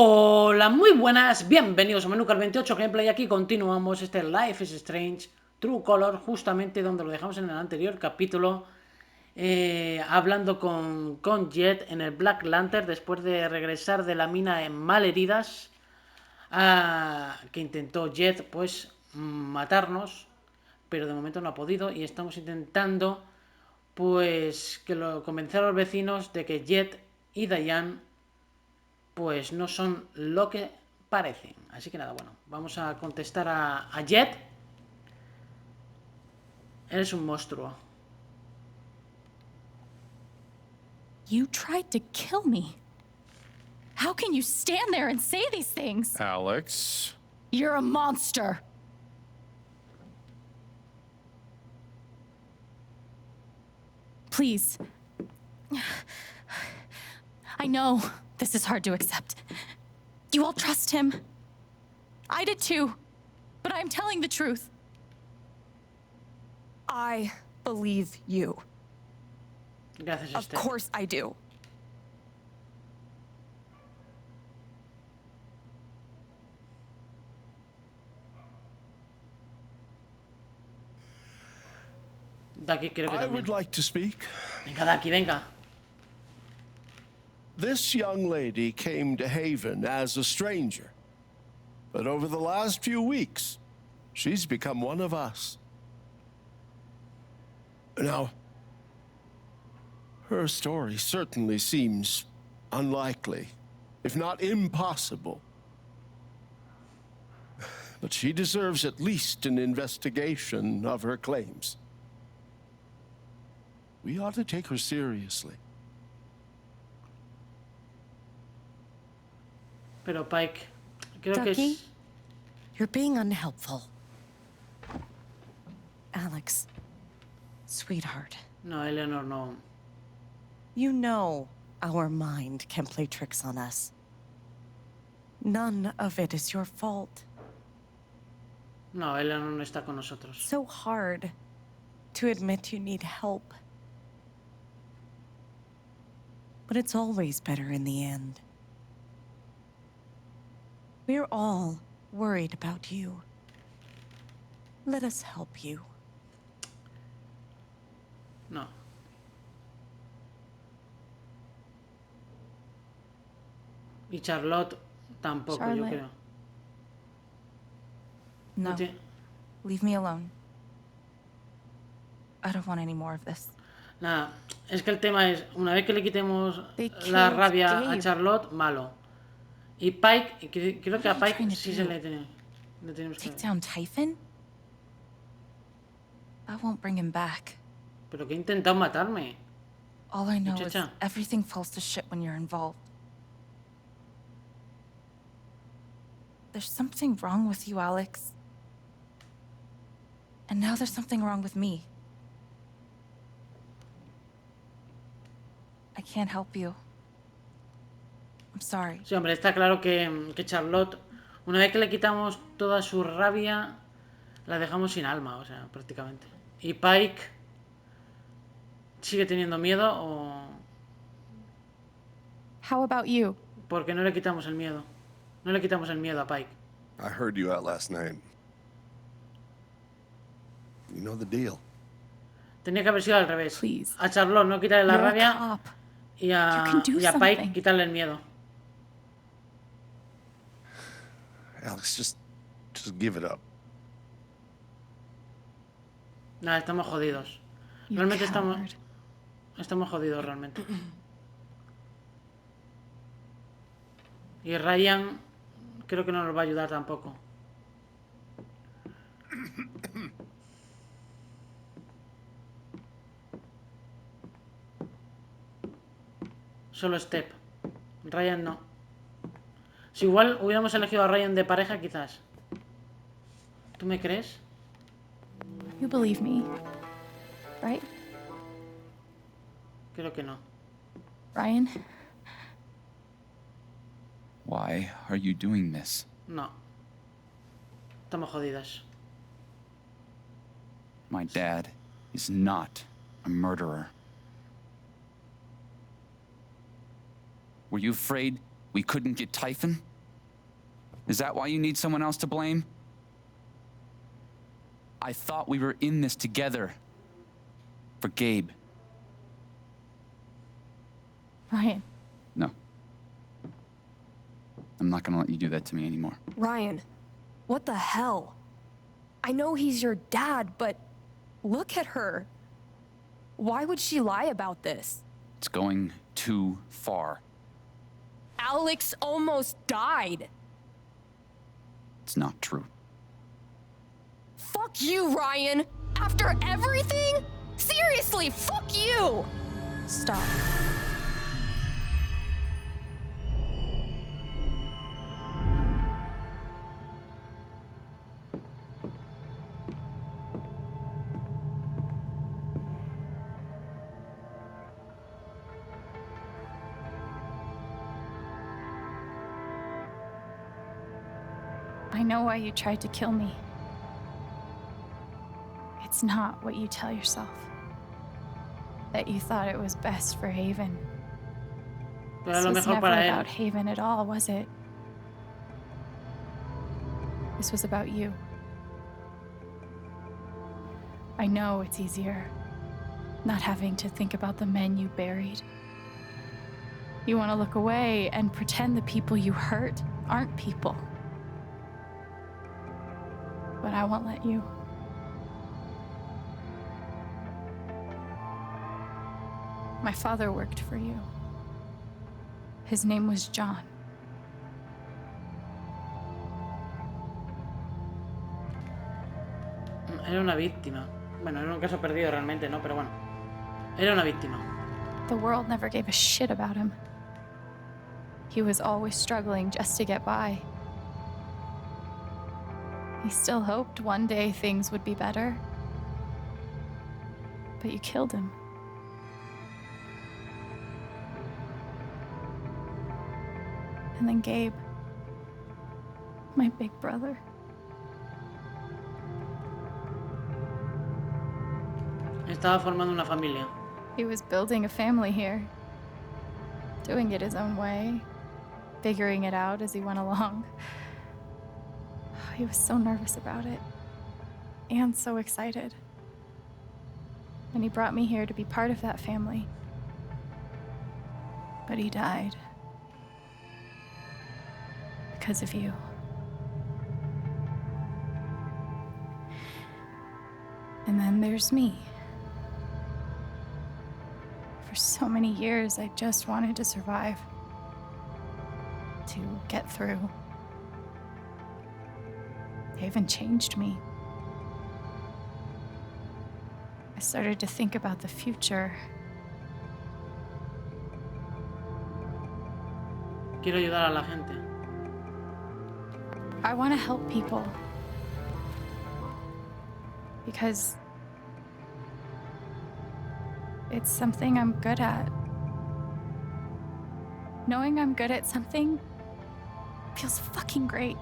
Hola, muy buenas, bienvenidos a Menucar 28 Gameplay. Aquí continuamos este Life is Strange True Color, justamente donde lo dejamos en el anterior capítulo, hablando con Jet en el Black Lantern después de regresar de la mina en malheridas, que intentó Jet pues matarnos, pero de momento no ha podido y estamos intentando pues convencer a los vecinos de que Jet y Diane pues no son lo que parecen. Así que nada, bueno, vamos a contestar a Jet. Eres un monstruo. You tried to kill me. How can you stand there and say these things? Alex. You're a monster. Please. I know this is hard to accept. You all trust him. I did too. But I'm telling the truth. I believe you. Gracias, Of Steph. course I do. De aquí creo que I también. would like to speak. Venga, de aquí, venga. This young lady came to Haven as a stranger, but over the last few weeks, she's become one of us. Now, her story certainly seems unlikely, if not impossible. But she deserves at least an investigation of her claims. We ought to take her seriously. Pero Pike, creo que Ducky? es... You're being unhelpful. Alex, sweetheart, No, Eleanor no. you know our mind can play tricks on us. None of it is your fault. No, Eleanor no está con nosotros. So hard to admit you need help. But it's always better in the end. We're all worried about you. Let us help you. No. Y Charlotte tampoco, yo Charlotte. creo. No. tiene- Leave me alone. I don't want any more of this. Nada, es que el tema es, una vez que le quitemos They la killed rabia a Dave. Charlotte, malo. Y Pike, creo que a What are you Pike trying to sí do? se le tenemos que... Take down Typhon? That won't bring him back. Pero que ha intentado matarme. All I know is Muchacha. everything falls to shit when you're involved. There's something wrong with you, Alex. And now there's something wrong with me. I can't help you. I'm sorry. Sí, hombre, está claro que Charlotte, una vez que le quitamos toda su rabia, la dejamos sin alma, o sea, prácticamente. Y Pike sigue teniendo miedo o... How about you? Porque no le quitamos el miedo. No le quitamos el miedo a Pike. I heard you out last night. You know the deal. Tenía que haber sido al revés. Please. A Charlotte no quitarle la You're a rabia cop. y You a can do Pike something. quitarle el miedo. Alex, just give it up. Nada, estamos jodidos. You Realmente coward. estamos jodidos realmente. Y Ryan creo que no nos va a ayudar tampoco. Solo Steph. Ryan no. Si igual hubiéramos elegido a Ryan de pareja, quizás. ¿Tú me crees? You believe me, right, Creo que no. Ryan? Why are you doing this? No. Estamos jodidas. My dad is not a murderer. Were you afraid we couldn't get Typhon? Is that why you need someone else to blame? I thought we were in this together. For Gabe. Ryan, No. I'm not gonna let you do that to me anymore. Ryan, what the hell? I know he's your dad, but look at her. Why would she lie about this? It's going too far. Alex almost died. It's not true. Fuck you, Ryan! After everything? Seriously, fuck you! stop. I know why you tried to kill me. It's not what you tell yourself. That you thought it was best for Haven. Pero This lo was mejor never para about él. Haven at all, was it? This was about you. I know it's easier not having to think about the men you buried. You want to look away and pretend the people you hurt aren't people. But I won't let you. My father worked for you. His name was John. Era una víctima. Bueno, era un caso perdido realmente, ¿no? Pero bueno. Era una víctima. The world never gave a shit about him. He was always struggling just to get by. He still hoped one day things would be better. But you killed him. And then Gabe, my big brother. Estaba formando una familia. He was building a family here, doing it his own way, figuring it out as he went along. He was so nervous about it, and so excited. And he brought me here to be part of that family. But he died. Because of you. And then there's me. For so many years, I just wanted to survive. To get through. Haven changed me. I started to think about the future. Quiero ayudar a la gente. I want to help people. Because it's something I'm good at. Knowing I'm good at something feels fucking great.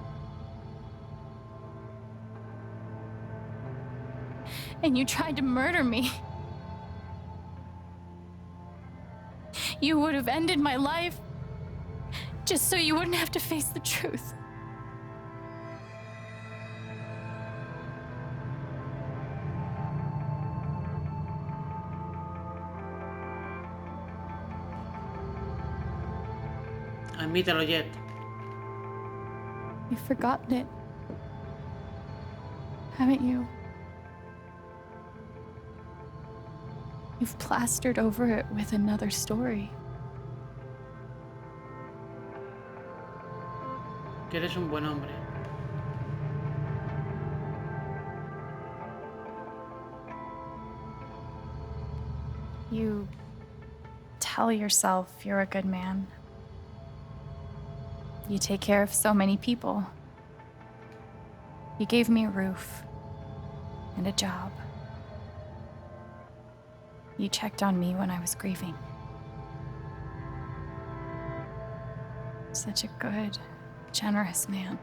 And you tried to murder me. You would have ended my life just so you wouldn't have to face the truth. Admítelo, Jet. You've forgotten it, haven't you? You've plastered over it with another story. Que eres un buen hombre. You tell yourself you're a good man. You take care of so many people. You gave me a roof and a job. You checked on me when I was grieving. Such a good, generous man.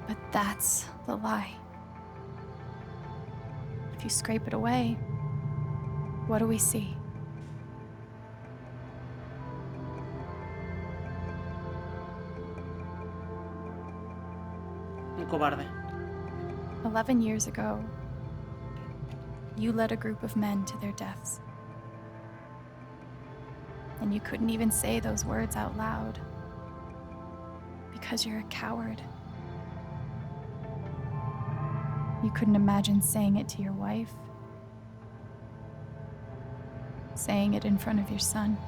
But that's the lie. If you scrape it away, what do we see? Qué cobarde. 11 years ago, you led a group of men to their deaths. And you couldn't even say those words out loud because you're a coward. You couldn't imagine saying it to your wife, saying it in front of your son.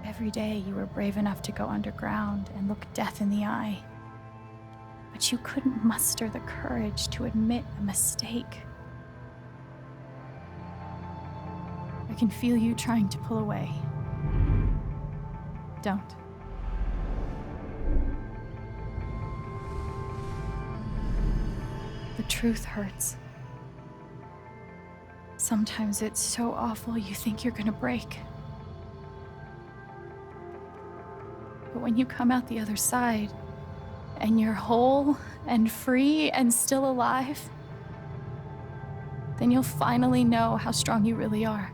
Every day you were brave enough to go underground and look death in the eye. But you couldn't muster the courage to admit a mistake. I can feel you trying to pull away. Don't. The truth hurts. Sometimes it's so awful you think you're gonna break. But when you come out the other side, and you're whole and free and still alive, then you'll finally know how strong you really are.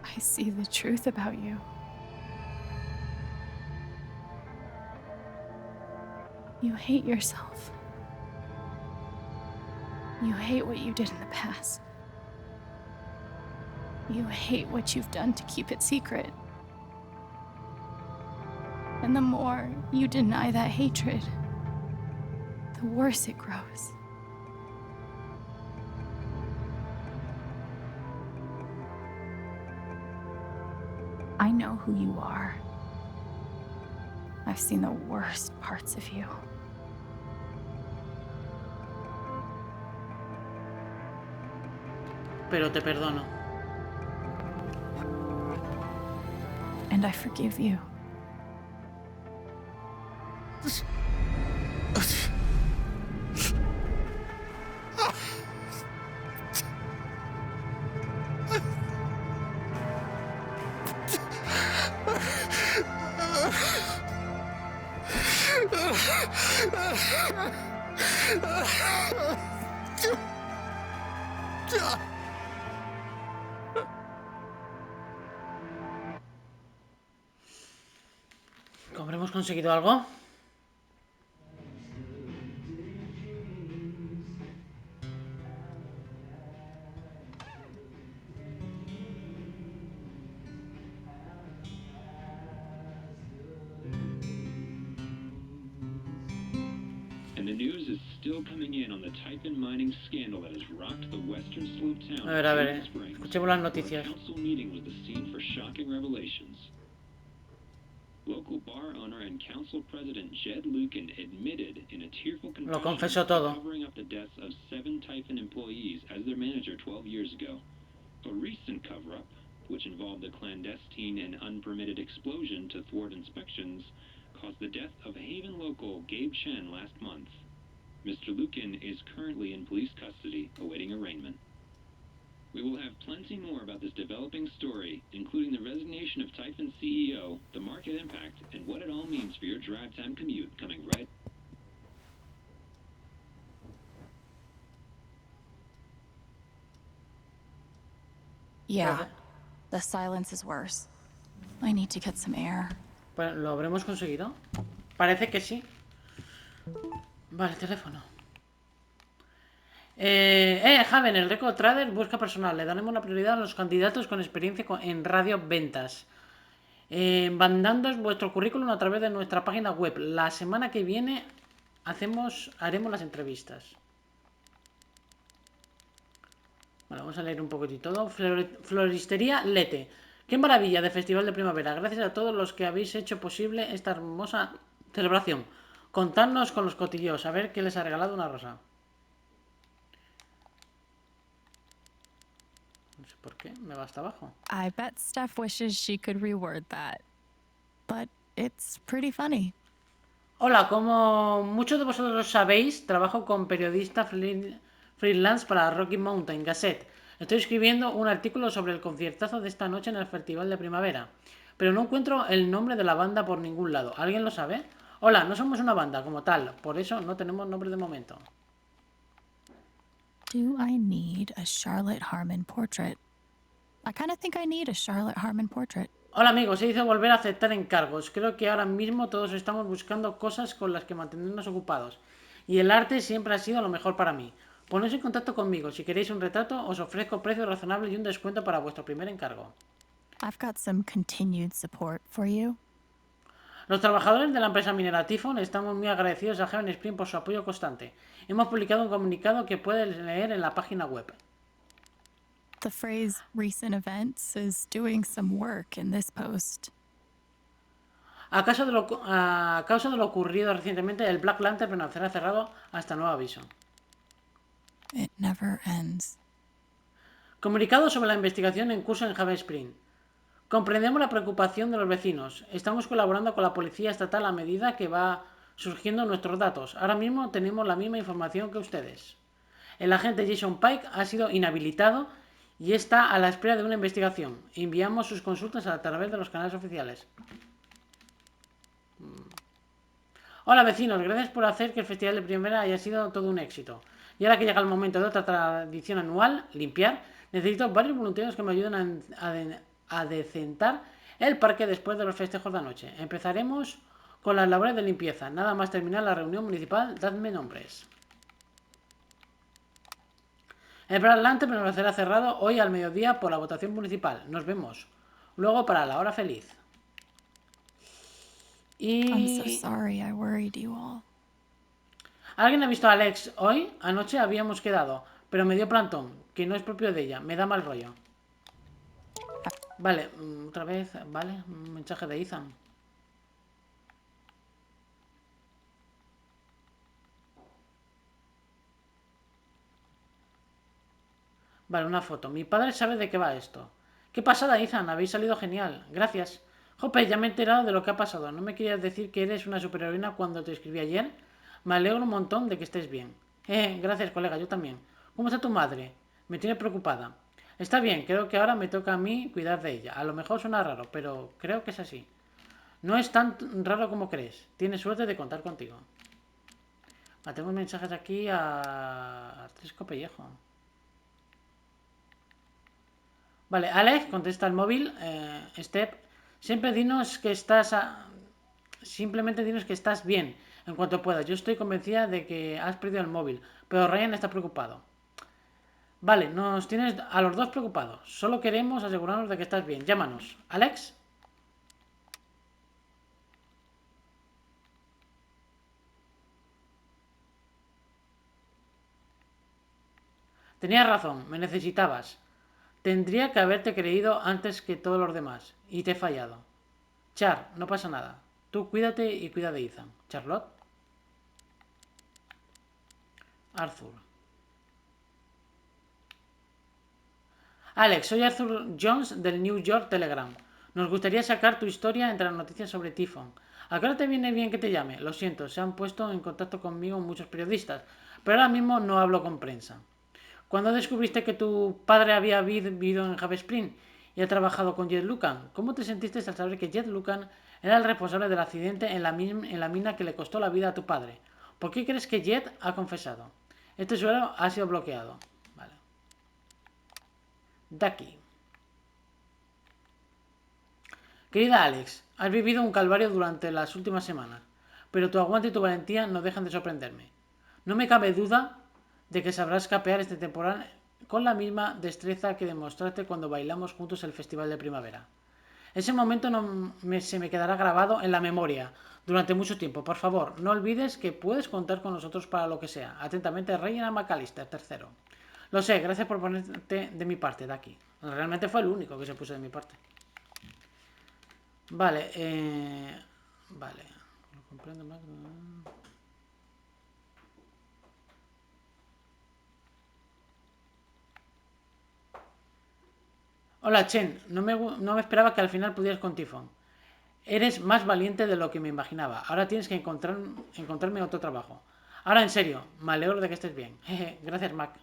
I see the truth about you. You hate yourself. You hate what you did in the past. You hate what you've done to keep it secret. And the more you deny that hatred, the worse it grows. I know who you are. I've seen the worst parts of you. Pero te perdono. And I forgive you. ¿Habremos conseguido algo? And the news is still coming in on the Typhon mining scandal that has rocked the western slope town A of ver, Haven Springs, escuchemos las where a noticias. council meeting was the scene for shocking revelations. Local bar owner and council president Jed Lucan admitted in a tearful Lo confession confesó todo. covering up the deaths of 7 Typhon employees as their manager 12 years ago. A recent cover-up, which involved a clandestine and unpermitted explosion to thwart inspections, caused the death of Haven local Gabe Chen last month. Mr. Lucan is currently in police custody, awaiting arraignment. We will have plenty more about this developing story, including the resignation of Typhon CEO, the market impact, and what it all means for your drive time commute, coming right. Yeah, the silence is worse. I need to get some air. ¿Lo habremos conseguido? Parece que sí. Vale, teléfono. Javen, el Record Trader busca personal. Le daremos la prioridad a los candidatos con experiencia en radio ventas. Mandándoos vuestro currículum a través de nuestra página web. La semana que viene haremos las entrevistas. Vale, vamos a leer un poquitito todo. Floristería Lete. Qué maravilla de festival de primavera. Gracias a todos los que habéis hecho posible esta hermosa celebración. Contadnos con los cotilleos. A ver qué les ha regalado una rosa. No sé por qué. Me va hasta abajo. I bet Steph wishes she could reword that. But it's pretty funny. Hola, como muchos de vosotros sabéis, trabajo con periodista freelance para Rocky Mountain Gazette. Estoy escribiendo un artículo sobre el conciertazo de esta noche en el Festival de Primavera, pero no encuentro el nombre de la banda por ningún lado. ¿Alguien lo sabe? Hola, no somos una banda como tal, por eso no tenemos nombre de momento. Do I need a Charlotte Harmon portrait? I kind of think I need a Charlotte Harmon portrait. Hola amigos, se dice volver a aceptar encargos. Creo que ahora mismo todos estamos buscando cosas con las que mantenernos ocupados. Y el arte siempre ha sido lo mejor para mí. Poneos en contacto conmigo. Si queréis un retrato, os ofrezco precio razonable y un descuento para vuestro primer encargo. I've got some continued support for you. Los trabajadores de la empresa minera Typhon estamos muy agradecidos a Heaven Spring por su apoyo constante. Hemos publicado un comunicado que puedes leer en la página web. The phrase recent events is doing some work in this post. A causa de lo ocurrido recientemente, el Black Lantern permanecerá cerrado hasta nuevo aviso. It never ends. Comunicado sobre la investigación en curso en Heaven Spring. Comprendemos la preocupación de los vecinos. Estamos colaborando con la policía estatal a medida que va surgiendo nuestros datos. Ahora mismo tenemos la misma información que ustedes. El agente Jason Pike ha sido inhabilitado y está a la espera de una investigación. Enviamos sus consultas a través de los canales oficiales. Hola vecinos, gracias por hacer que el festival de primavera haya sido todo un éxito. Y ahora que llega el momento de otra tradición anual, limpiar, necesito varios voluntarios que me ayuden a decentar el parque después de los festejos de anoche. Empezaremos con las labores de limpieza. Nada más terminar la reunión municipal, dadme nombres. El Black Lantern permanecerá cerrado hoy al mediodía por la votación municipal. Nos vemos luego para la hora feliz. I'm so Y... sorry I worried you all. ¿Alguien ha visto a Alex hoy? Anoche habíamos quedado, pero me dio plantón, que no es propio de ella. Me da mal rollo. Vale, otra vez, vale, un mensaje de Ethan. Vale, una foto. Mi padre sabe de qué va esto. ¿Qué pasada, Ethan? Habéis salido genial. Gracias. Jope, ya me he enterado de lo que ha pasado. ¿No me querías decir que eres una superheroína cuando te escribí ayer? Me alegro un montón de que estés bien. Gracias, colega, yo también. ¿Cómo está tu madre? Me tiene preocupada. Está bien, creo que ahora me toca a mí cuidar de ella. A lo mejor suena raro, pero creo que es así. No es tan raro como crees. Tienes suerte de contar contigo. Tenemos mensajes aquí a Tresco Pellejo. Vale, Alex, contesta el móvil. Steph, siempre dinos que estás... Simplemente dinos que estás bien en cuanto puedas. Yo estoy convencida de que has perdido el móvil, pero Ryan está preocupado. Vale, nos tienes a los dos preocupados. Solo queremos asegurarnos de que estás bien. Llámanos. ¿Alex? Tenías razón, me necesitabas. Tendría que haberte creído antes que todos los demás. Y te he fallado. Char, no pasa nada. Tú cuídate y cuida de Ethan. Charlotte. Arthur. Alex, soy Arthur Jones del New York Telegram. Nos gustaría sacar tu historia entre las noticias sobre Typhon. ¿A qué hora te viene bien que te llame? Lo siento, se han puesto en contacto conmigo muchos periodistas, pero ahora mismo no hablo con prensa. ¿Cuándo descubriste que tu padre había vivido en Heaven Spring y ha trabajado con Jet Lucan? ¿Cómo te sentiste al saber que Jet Lucan era el responsable del accidente en la mina que le costó la vida a tu padre? ¿Por qué crees que Jet ha confesado? Este usuario ha sido bloqueado. Vale. Ducky. Querida Alex, has vivido un calvario durante las últimas semanas, pero tu aguante y tu valentía no dejan de sorprenderme. No me cabe duda de que sabrás capear este temporal con la misma destreza que demostraste cuando bailamos juntos el Festival de Primavera. Ese momento se me quedará grabado en la memoria durante mucho tiempo. Por favor, no olvides que puedes contar con nosotros para lo que sea. Atentamente, Reina McAllister, tercero. Lo sé, gracias por ponerte de mi parte, Ducky. Realmente fue el único que se puso de mi parte. Vale, vale. Lo comprendo más. Hola, Chen. No me esperaba que al final pudieras con Typhon. Eres más valiente de lo que me imaginaba. Ahora tienes que encontrarme otro trabajo. Ahora, en serio, me alegro de que estés bien. Jeje, gracias, Mac.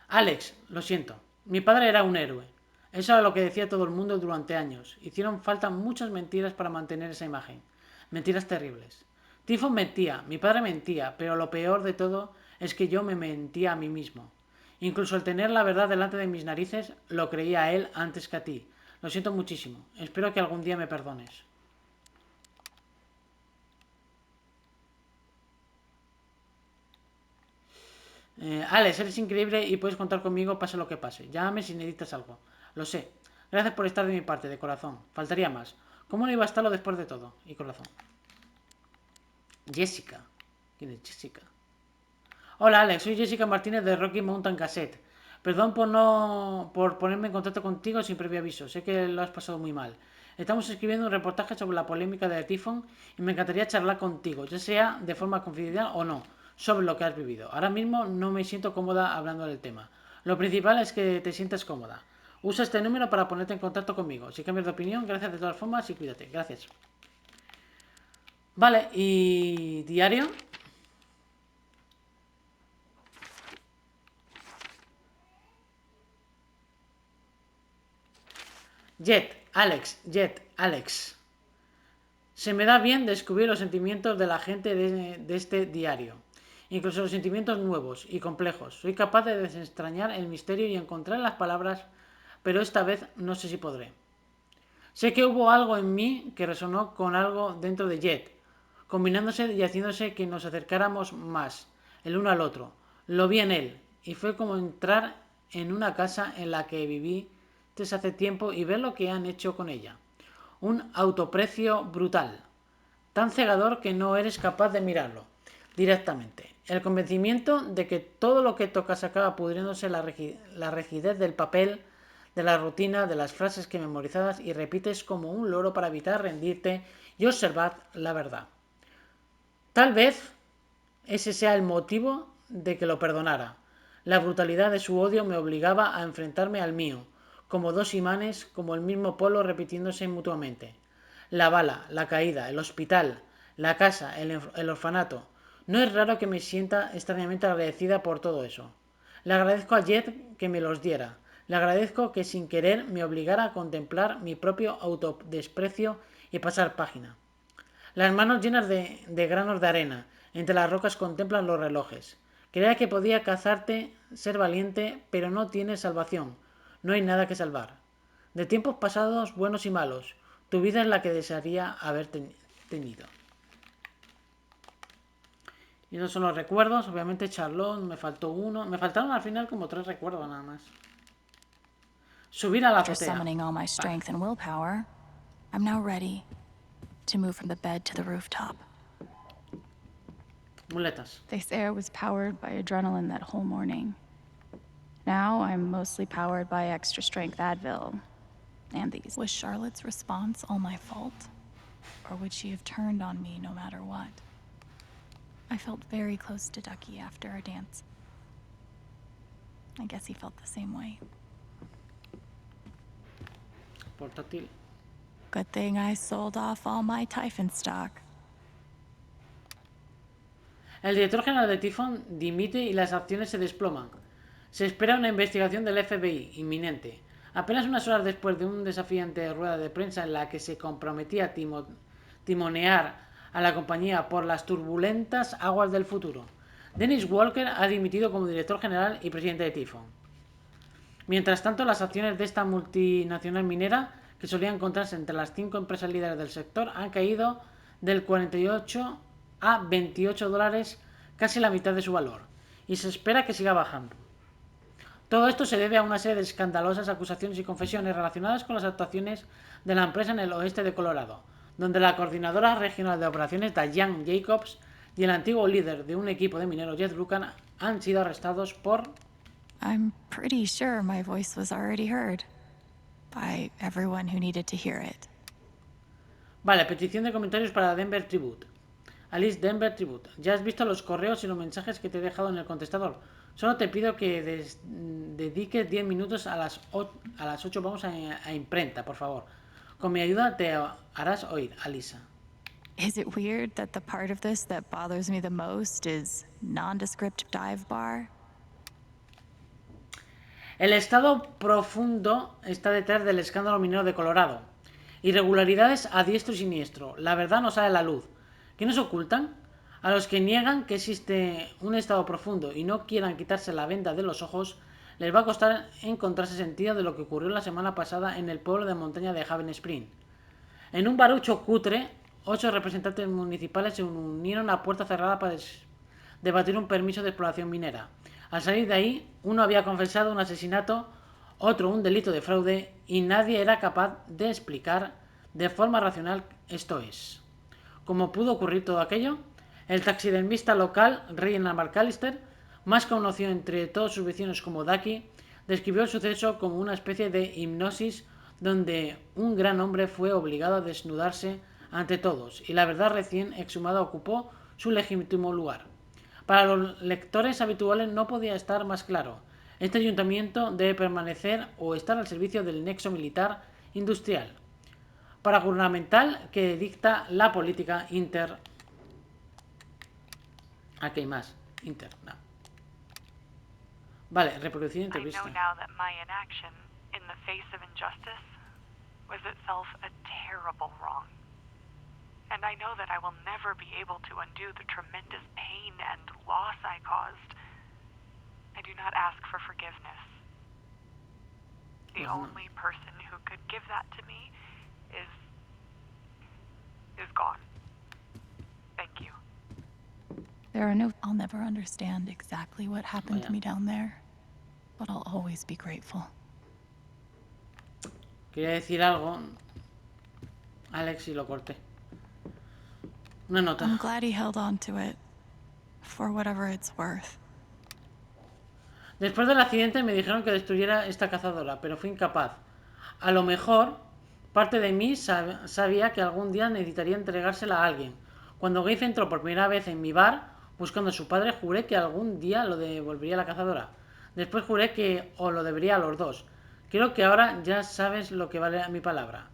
Alex, lo siento. Mi padre era un héroe. Eso era lo que decía todo el mundo durante años. Hicieron falta muchas mentiras para mantener esa imagen. Mentiras terribles. Tiffon mentía, mi padre mentía, pero lo peor de todo es que yo me mentía a mí mismo. Incluso al tener la verdad delante de mis narices, lo creía a él antes que a ti. Lo siento muchísimo. Espero que algún día me perdones. Alex, eres increíble y puedes contar conmigo pase lo que pase. Llámame si necesitas algo. Lo sé. Gracias por estar de mi parte, de corazón. Faltaría más. ¿Cómo no iba a estarlo después de todo? Y corazón. Jessica. ¿Quién es Jessica? Hola Alex, soy Jessica Martínez de Rocky Mountain Cassette. Perdón por ponerme en contacto contigo sin previo aviso. Sé que lo has pasado muy mal. Estamos escribiendo un reportaje sobre la polémica de Tiffon y me encantaría charlar contigo, ya sea de forma confidencial o no, sobre lo que has vivido. Ahora mismo no me siento cómoda hablando del tema. Lo principal es que te sientas cómoda. Usa este número para ponerte en contacto conmigo. Si cambias de opinión, gracias de todas formas y cuídate. Gracias. Vale, ¿y diario? Jet, Alex. Se me da bien descubrir los sentimientos de la gente de este diario, incluso los sentimientos nuevos y complejos. Soy capaz de desentrañar el misterio y encontrar las palabras, pero esta vez no sé si podré. Sé que hubo algo en mí que resonó con algo dentro de Jet, combinándose y haciéndose que nos acercáramos más, el uno al otro. Lo vi en él, y fue como entrar en una casa en la que viví desde hace tiempo y ver lo que han hecho con ella. Un autoprecio brutal, tan cegador que no eres capaz de mirarlo directamente. El convencimiento de que todo lo que tocas acaba pudriéndose, la rigidez del papel, de la rutina, de las frases que memorizadas y repites como un loro para evitar rendirte y observar la verdad. Tal vez ese sea el motivo de que lo perdonara. La brutalidad de su odio me obligaba a enfrentarme al mío, como dos imanes, como el mismo polo repitiéndose mutuamente. La bala, la caída, el hospital, la casa, el orfanato. No es raro que me sienta extrañamente agradecida por todo eso. Le agradezco a Jet que me los diera. Le agradezco que sin querer me obligara a contemplar mi propio autodesprecio y pasar página. Las manos llenas de granos de arena. Entre las rocas contemplan los relojes. Creía que podía cazarte, ser valiente, pero no tienes salvación. No hay nada que salvar. De tiempos pasados, buenos y malos, tu vida es la que desearía haber tenido. Y esos son los recuerdos. Obviamente Charlotte, me faltó uno. Me faltaron al final como 3 recuerdos nada más. Subir a la After azotea. summoning all my strength and willpower, I'm now ready to move from the bed to the rooftop. Muletas. They say I was powered by adrenaline that whole morning. Now I'm mostly powered by extra strength Advil and these. Was Charlotte's response all my fault? Or would she have turned on me no matter what? I felt very close to Ducky after our dance. I guess he felt the same way. Portátil. Good thing I sold off all my Typhon stock. El director general de Tiffon dimite y las acciones se desploman. Se espera una investigación del FBI inminente. Apenas unas horas después de un desafiante rueda de prensa en la que se comprometía a timonear a la compañía por las turbulentas aguas del futuro, Dennis Walker ha dimitido como director general y presidente de Tiffon. Mientras tanto, las acciones de esta multinacional minera, que solían encontrarse entre las 5 empresas líderes del sector, han caído del 48 a $28, casi la mitad de su valor, y se espera que siga bajando. Todo esto se debe a una serie de escandalosas acusaciones y confesiones relacionadas con las actuaciones de la empresa en el oeste de Colorado, donde la coordinadora regional de operaciones Diane Jacobs y el antiguo líder de un equipo de mineros Jeff Lucan han sido arrestados por... I'm pretty sure my voice was already heard by everyone who needed to hear it. Vale, petición de comentarios para Denver Tribute. Alice Denver Tribute. Ya has visto los correos y los mensajes que te he dejado en el contestador. Solo te pido que dediques 10 minutos a las 8 vamos a imprenta, por favor. Con mi ayuda te harás oír, Alisa. Is it weird that the part of this that bothers me the most is nondescript dive bar? El estado profundo está detrás del escándalo minero de Colorado. Irregularidades a diestro y siniestro. La verdad no sale a la luz. ¿Qué nos ocultan? A los que niegan que existe un estado profundo y no quieran quitarse la venda de los ojos, les va a costar encontrarse sentido de lo que ocurrió la semana pasada en el pueblo de montaña de Haven Spring. En un barucho cutre, 8 representantes municipales se unieron a puerta cerrada para debatir un permiso de exploración minera. Al salir de ahí, uno había confesado un asesinato, otro un delito de fraude, y nadie era capaz de explicar de forma racional esto es. ¿Cómo pudo ocurrir todo aquello? El taxidermista local, Ryan McAllister, más conocido entre todos sus vecinos como Ducky, describió el suceso como una especie de hipnosis donde un gran hombre fue obligado a desnudarse ante todos y la verdad recién exhumada ocupó su legítimo lugar. Para los lectores habituales no podía estar más claro. Este ayuntamiento debe permanecer o estar al servicio del nexo militar industrial paragubernamental que dicta la política inter. Aquí hay más. Inter. No. Vale, reproducir entrevista. I know now that my inaction, in the face of injustice, was itself a terrible wrong. And I know that I will never be able to undo the tremendous pain and loss I caused. I do not ask for forgiveness. The only person who could give that to me is gone. Thank you. There are no... I'll never understand exactly what happened to me down there, but I'll always be grateful. Quería decir algo, Alex, y lo corté. Una nota. I'm glad he held on to it, for whatever it's worth. Después del accidente me dijeron que destruyera esta cazadora, pero fui incapaz. A lo mejor, parte de mí sabía que algún día necesitaría entregársela a alguien. Cuando Gabe entró por primera vez en mi bar, buscando a su padre, juré que algún día lo devolvería a la cazadora. Después juré que os lo debería a los dos. Creo que ahora ya sabes lo que vale mi palabra.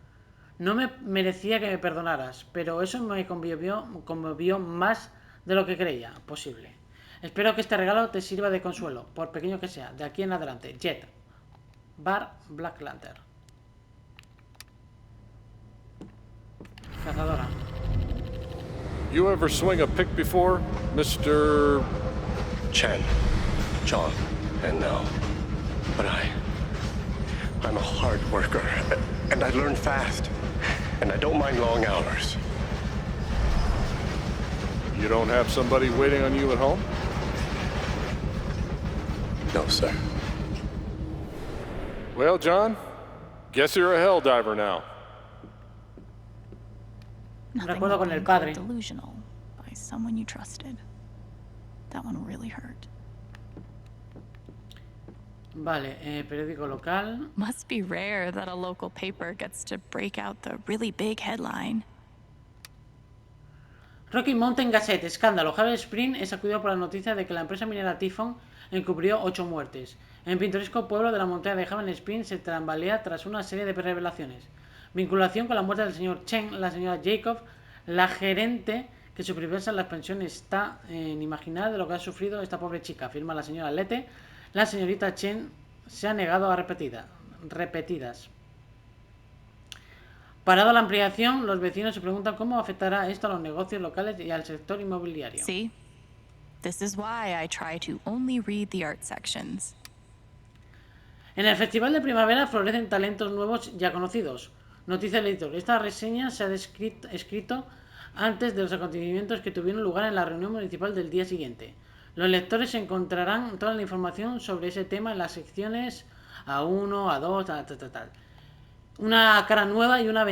No me merecía que me perdonaras, pero eso me conmovió más de lo que creía posible. Espero que este regalo te sirva de consuelo, por pequeño que sea, de aquí en adelante. Jet. Bar Black Lantern. Cazadora. You ever swing a pick before, Mr. Chen, John, and now. But I'm a hard worker, and I learn fast, and I don't mind long hours. You don't have somebody waiting on you at home? No, sir. Well, John, guess you're a hell diver now. Nothing Recuerdo like con el being padre. called delusional by someone you trusted. That one really hurt. Vale, periódico local. Must be rare that a local paper gets to break out the really big headline. Rocky Mountain Gazette, escándalo. Haven Spring es sacudido por la noticia de que la empresa minera Typhon encubrió 8 muertes. El pintoresco pueblo de la montaña de Haven Spring se tambalea tras una serie de revelaciones. Vinculación con la muerte del señor Chen, la señora Jacob, la gerente que supervisa las pensiones está en imaginar de lo que ha sufrido esta pobre chica, afirma la señora Lete. La señorita Chen se ha negado a repetidas. Parada la ampliación, los vecinos se preguntan cómo afectará esto a los negocios locales y al sector inmobiliario. See? This is why I try to only read the art sections. En el Festival de Primavera florecen talentos nuevos ya conocidos. Noticia del editor. Esta reseña se ha escrito antes de los acontecimientos que tuvieron lugar en la reunión municipal del día siguiente. Los lectores encontrarán toda la información sobre ese tema en las secciones A1, A2, tal. Una cara nueva y una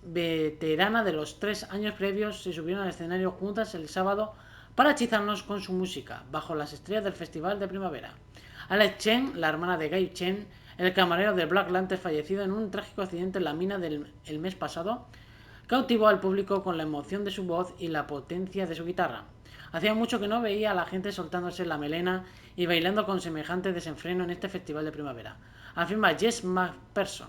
veterana de los 3 años previos se subieron al escenario juntas el sábado para hechizarnos con su música, bajo las estrellas del Festival de Primavera. Alex Chen, la hermana de Gabe Chen, el camarero de Black Lantern fallecido en un trágico accidente en la mina el mes pasado, cautivó al público con la emoción de su voz y la potencia de su guitarra. Hacía mucho que no veía a la gente soltándose la melena y bailando con semejante desenfreno en este Festival de Primavera, afirma Jess McPherson,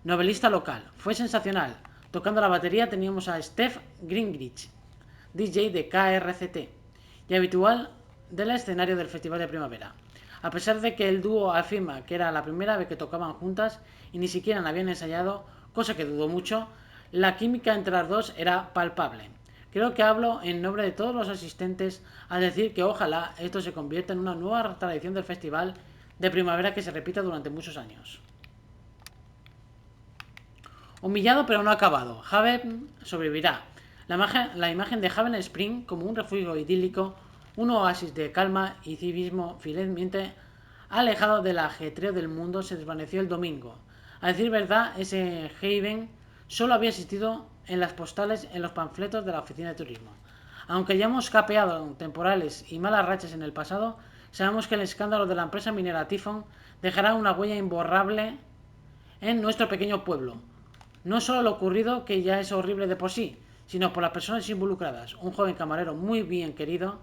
novelista local. Fue sensacional. Tocando la batería teníamos a Steph Gingrich, DJ de KRCT y habitual del escenario del Festival de Primavera. A pesar de que el dúo afirma que era la primera vez que tocaban juntas y ni siquiera habían ensayado, cosa que dudó mucho, la química entre las dos era palpable. Creo que hablo en nombre de todos los asistentes al decir que ojalá esto se convierta en una nueva tradición del festival de primavera que se repita durante muchos años. Humillado pero no acabado, Haven sobrevivirá. La imagen de Haven Spring como un refugio idílico, un oasis de calma y civismo felizmente alejado del ajetreo del mundo, se desvaneció el domingo. A decir verdad, ese Haven solo había existido en las postales en los panfletos de la oficina de turismo. Aunque ya hemos capeado temporales y malas rachas en el pasado, sabemos que el escándalo de la empresa minera Typhon dejará una huella imborrable en nuestro pequeño pueblo. No solo lo ocurrido, que ya es horrible de por sí, sino por las personas involucradas. Un joven camarero muy bien querido,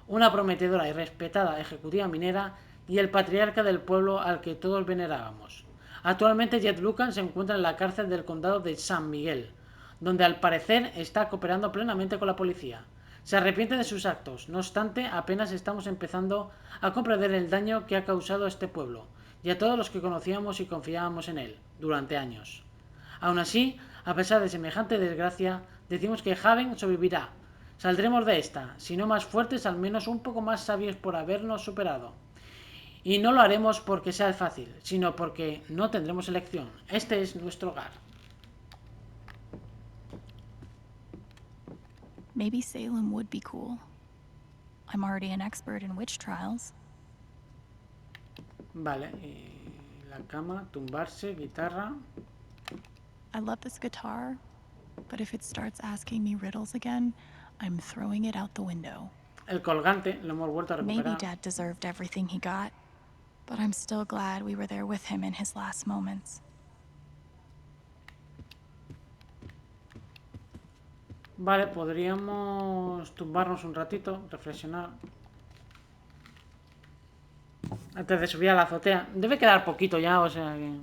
una prometedora y respetada ejecutiva minera y el patriarca del pueblo al que todos venerábamos. Actualmente Jet Lucan se encuentra en la cárcel del condado de San Miguel, donde al parecer está cooperando plenamente con la policía. Se arrepiente de sus actos, no obstante, apenas estamos empezando a comprender el daño que ha causado a este pueblo y a todos los que conocíamos y confiábamos en él durante años. Aún así, a pesar de semejante desgracia, decimos que Haven sobrevivirá. Saldremos de esta, si no más fuertes, al menos un poco más sabios por habernos superado. Y no lo haremos porque sea fácil, sino porque no tendremos elección. Este es nuestro hogar. Maybe Salem would be cool. I'm already an expert in witch trials. Vale, la cama, tumbarse, guitarra. I love this guitar, but if it starts asking me riddles again, I'm throwing it out the window. El colgante, lo hemos vuelto a recuperar. Maybe Dad deserved everything he got, but I'm still glad we were there with him in his last moments. Vale, podríamos tumbarnos un ratito, reflexionar. Antes de subir a la azotea. Debe quedar poquito ya, o sea que...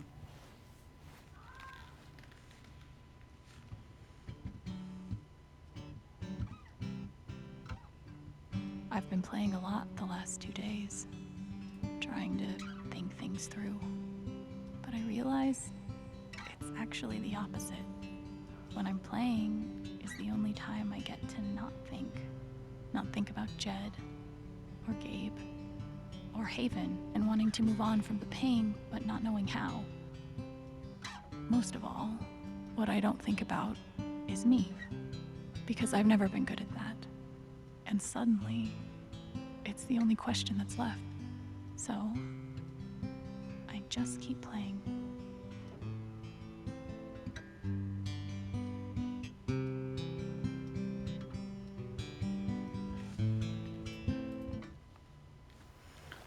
I've been playing a lot the last 2 days, trying to think things through. But I realize it's actually the opposite. When I'm playing is the only time I get to not think about Jed, or Gabe, or Haven, and wanting to move on from the pain, but not knowing how. Most of all, what I don't think about is me, because I've never been good at that. And suddenly, it's the only question that's left. So, I just keep playing.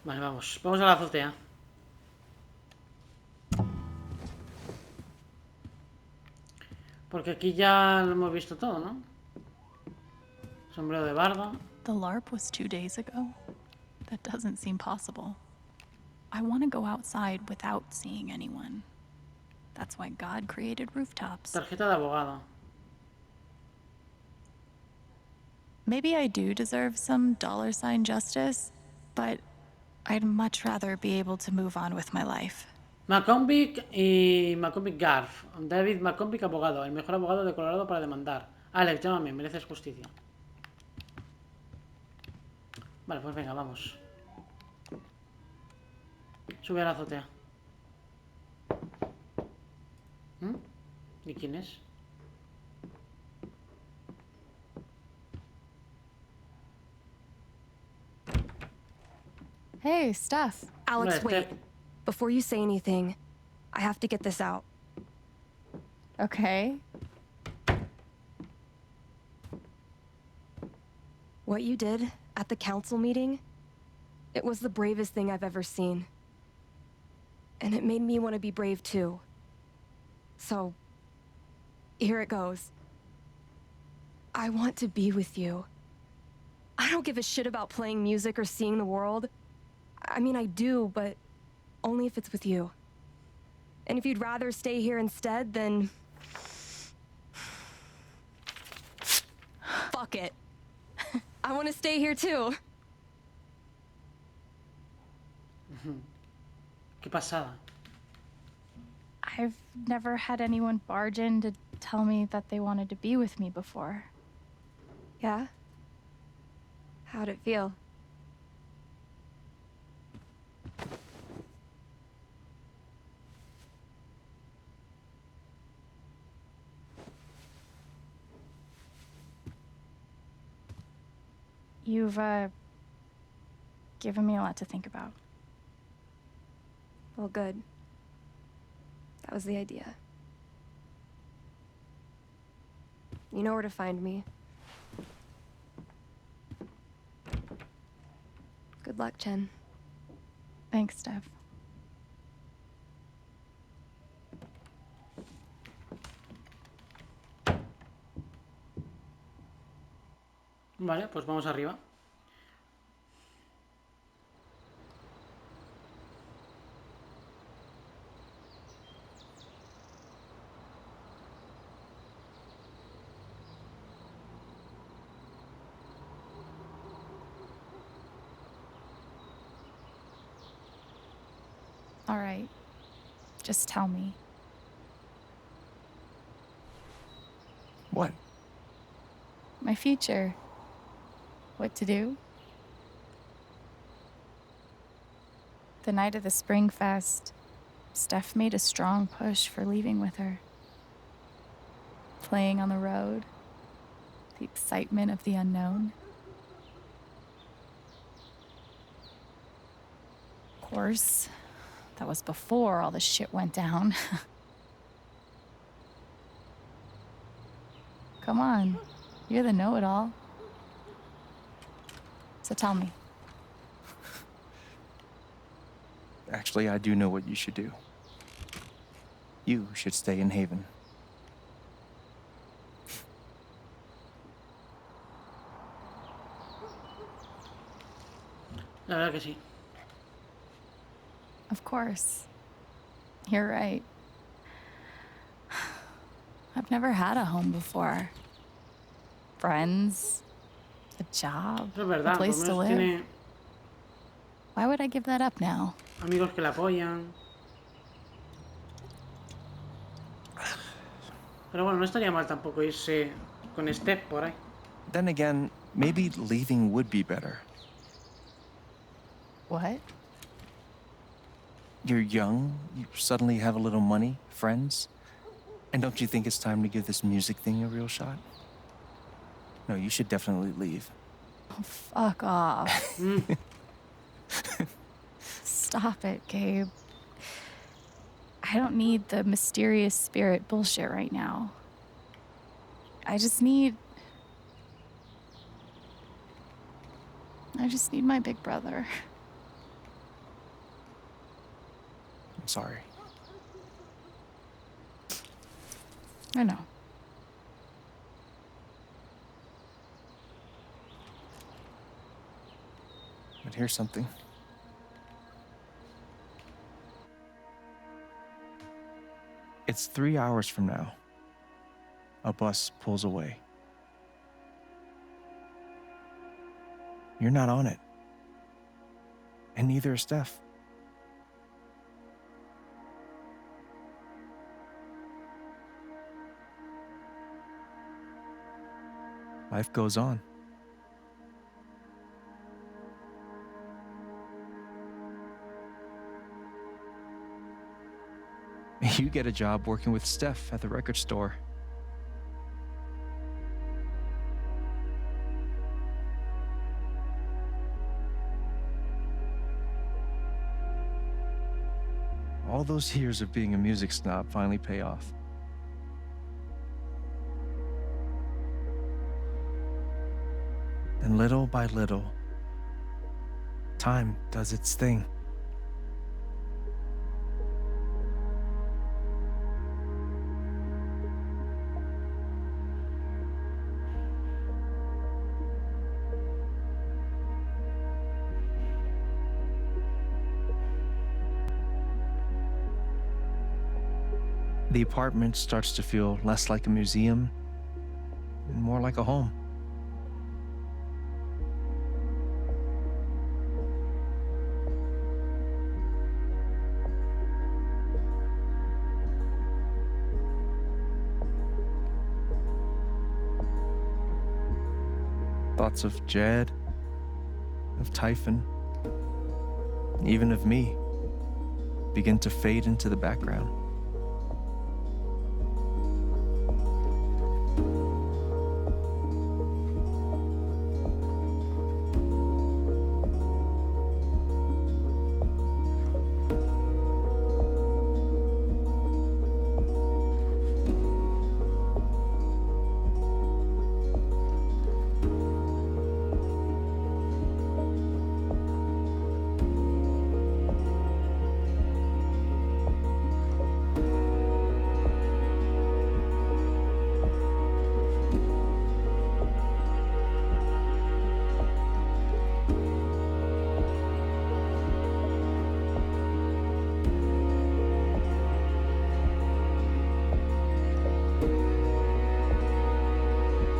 Vale, vamos a la azotea. Porque aquí ya lo hemos visto todo, ¿no? Sombrero de barba. The LARP was 2 days ago. That doesn't seem possible. I want to go outside without seeing anyone. That's why God created rooftops. Tarjeta de abogado. Maybe I do deserve some $ justice, but I'd much rather be able to move on with my life. McConvick y McConvick Garf. David McConvick, abogado. El mejor abogado de Colorado para demandar. Alex, llámame, mereces justicia. Vale, pues venga, vamos. Sube a la azotea. ¿Y quién es? Hey, Steph. Alex, Steph. wait. Before you say anything, I have to get this out. Okay. What you did at the council meeting, it was the bravest thing I've ever seen. And it made me want to be brave too. So, here it goes. I want to be with you. I don't give a shit about playing music or seeing the world. I mean, I do, but only if it's with you. And if you'd rather stay here instead, then... fuck it. I want to stay here too. Qué pasada. I've never had anyone barge in to tell me that they wanted to be with me before. Yeah? How'd it feel? You've, given me a lot to think about. Well, good. That was the idea. You know where to find me. Good luck, Chen. Thanks, Steph. Vale, pues vamos arriba. All right. Just tell me. What? My future. What to do? The night of the Spring Fest, Steph made a strong push for leaving with her. Playing on the road, the excitement of the unknown. Of course, that was before all the shit went down. Come on, you're the know-it-all. So tell me. Actually, I do know what you should do. You should stay in Haven. La verdad que sí. Of course. You're right. I've never had a home before. Friends, a job, Eso es a verdad, por place lo to menos live. tiene Why would I give that up now? amigos que la apoyan. Pero bueno, no estaría mal tampoco irse con Steph por ahí. Then again, maybe leaving would be better. What? You're young, you suddenly have a little money, friends. And don't you think it's time to give this music thing a real shot? No, you should definitely leave. Oh, fuck off. Stop it, Gabe. I don't need the mysterious spirit bullshit right now. I just need my big brother. I'm sorry. I know. But here's something. It's 3 hours from now. A bus pulls away. You're not on it. And neither is Steph. Life goes on. You get a job working with Steph at the record store. All those years of being a music snob finally pay off. And little by little, time does its thing. The apartment starts to feel less like a museum and more like a home. Thoughts of Jed, of Typhon, even of me, begin to fade into the background.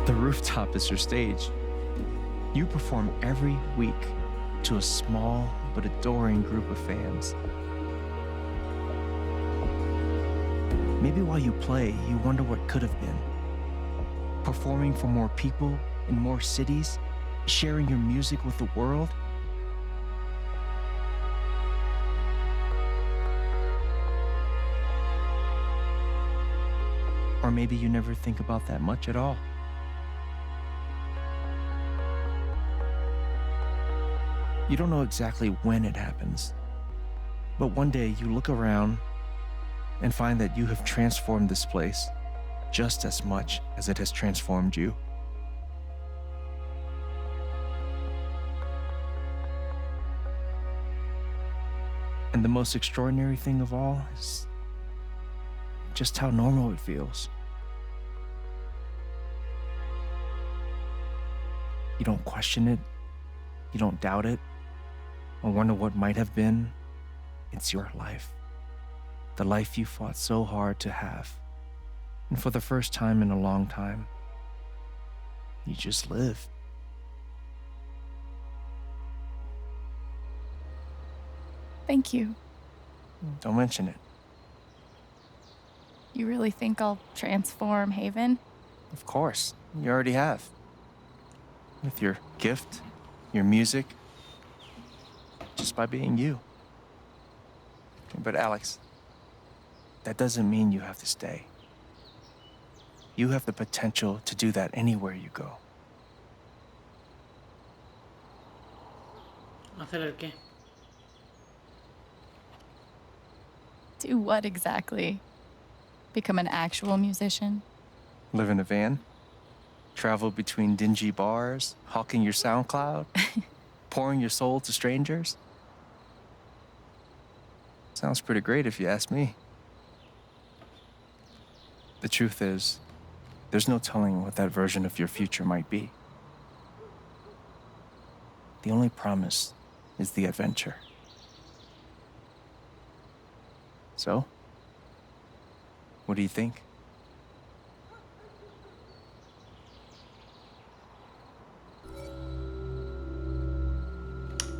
The rooftop is your stage. You perform every week to a small but adoring group of fans. Maybe while you play, you wonder what could have been. Performing for more people in more cities, sharing your music with the world. Or maybe you never think about that much at all. You don't know exactly when it happens, but one day you look around and find that you have transformed this place just as much as it has transformed you. And the most extraordinary thing of all is just how normal it feels. You don't question it, you don't doubt it, or wonder what might have been. It's your life. The life you fought so hard to have. And for the first time in a long time, you just live. Thank you. Don't mention it. You really think I'll transform Haven? Of course, you already have. With your gift, your music, just by being you. But Alex, that doesn't mean you have to stay. You have the potential to do that anywhere you go. ¿Hacer el qué? Do what exactly? Become an actual musician? Live in a van, travel between dingy bars, hawking your SoundCloud, pouring your soul to strangers. Sounds pretty great if you ask me. The truth is, there's no telling what that version of your future might be. The only promise is the adventure. So, what do you think?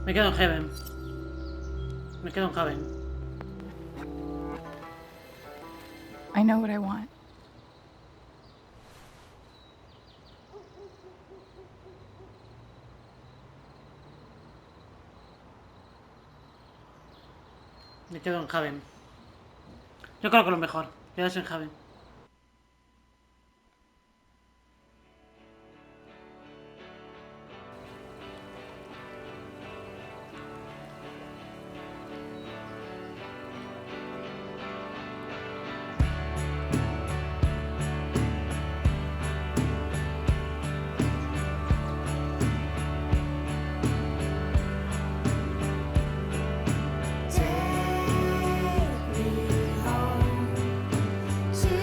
Me quedo en Heaven. Me quedo en Heaven. I know what I want. Me quedo en Heaven. Yo creo que lo mejor. Quedarse en Heaven. Take me home to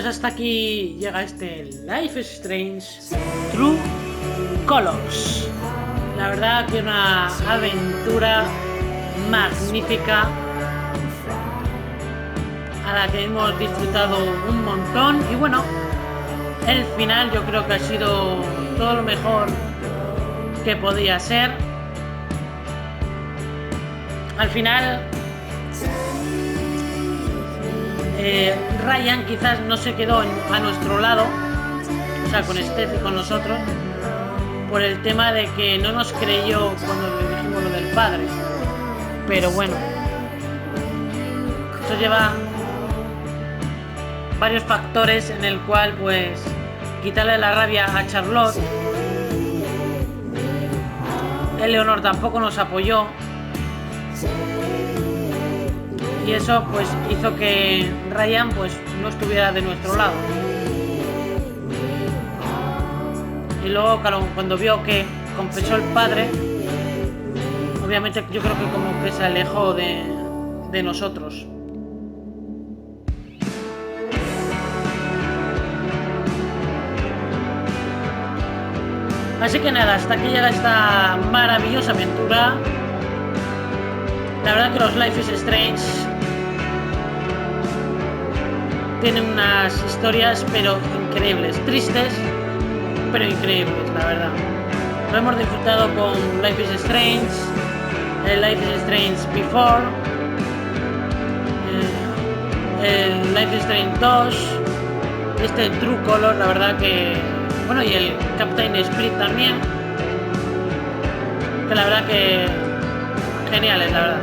pues hasta aquí llega este Life is Strange True Colors. La verdad que una aventura magnífica a la que hemos disfrutado un montón. Y bueno, el final yo creo que ha sido todo lo mejor que podía ser. Al final Ryan quizás no se quedó a nuestro lado, o sea, con Steph y con nosotros, por el tema de que no nos creyó cuando le dijimos lo del padre. Pero bueno, eso lleva varios factores en el cual pues quitarle la rabia a Charlotte. Eleanor tampoco nos apoyó y eso pues hizo que Ryan pues no estuviera de nuestro lado. Y luego claro, cuando vio que confesó el padre, obviamente yo creo que como que se alejó de nosotros. Así que nada, hasta aquí llega esta maravillosa aventura. La verdad que los Life is Strange tienen unas historias pero increíbles, tristes pero increíbles, la verdad. Lo hemos disfrutado con Life is Strange, el Life is Strange Before, el Life is Strange 2, este True Color, la verdad que... Bueno, y el Captain Spirit también, que la verdad que geniales, la verdad.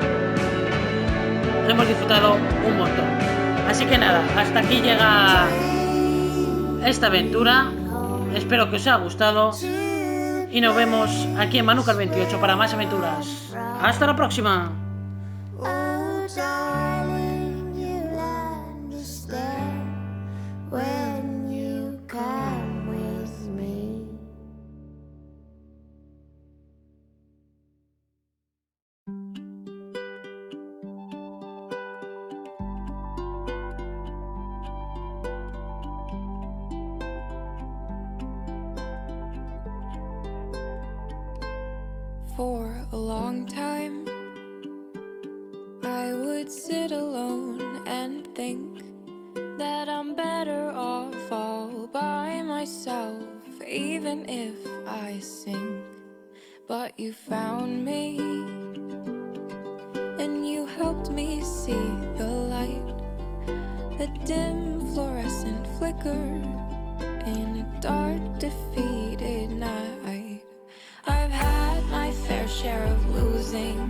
Hemos disfrutado un montón. Así que nada, hasta aquí llega esta aventura. Espero que os haya gustado y nos vemos aquí en Manucar 28 para más aventuras. Hasta la próxima. For a long time, I would sit alone and think that I'm better off all by myself, even if I sink. But you found me, and you helped me see the light, the dim fluorescent flicker in a dark, defeated night. I've had my fair share of losing